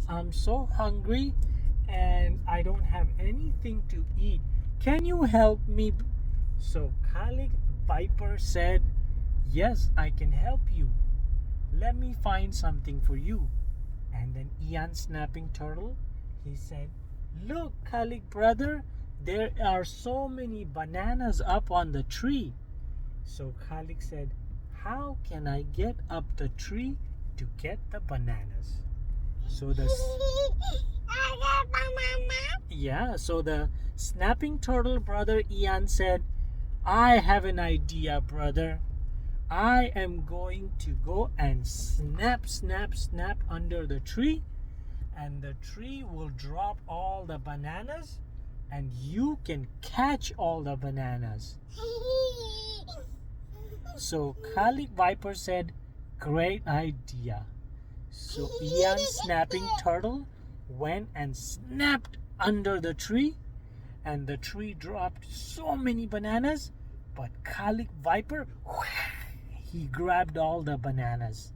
I'm so hungry and I don't have anything to eat. Can you help me? So Khaliq Viper said, yes, I can help you. Let me find something for you. And then Ian Snapping Turtle, he said, look, Khaliq brother, there are so many bananas up on the tree. So Khaliq said, how can I get up the tree to get the bananas? So the so the snapping turtle brother Ian said, I have an idea, brother. I am going to go and snap, snap, snap under the tree, and the tree will drop all the bananas, and you can catch all the bananas. So Khaliq Viper said, great idea. So Ian Snapping Turtle went and snapped under the tree, and the tree dropped so many bananas, but Khaliq Viper, he grabbed all the bananas.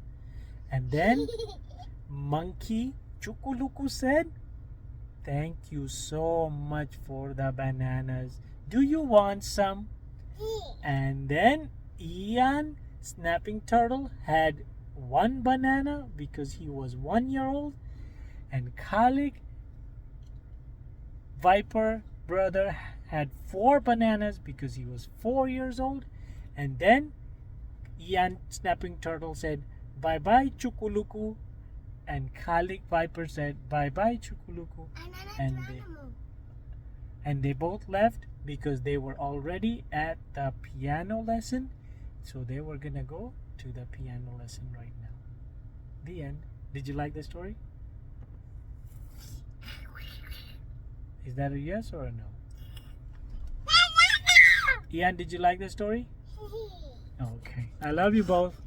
And then Monkey Chukuluku said, thank you so much for the bananas. Do you want some? And then Ian Snapping Turtle had one banana because he was 1 year old, and Khaliq Viper brother had 4 bananas because he was 4 years old. And then Ian Snapping Turtle said, bye bye Chukuluku, and Khaliq Viper said, bye bye Chukuluku, and they both left because they were already at the piano lesson, so they were gonna go to the piano lesson right now. The end. Did you like the story? Is that a yes or a no? Ian, did you like the story? Okay. I love you both.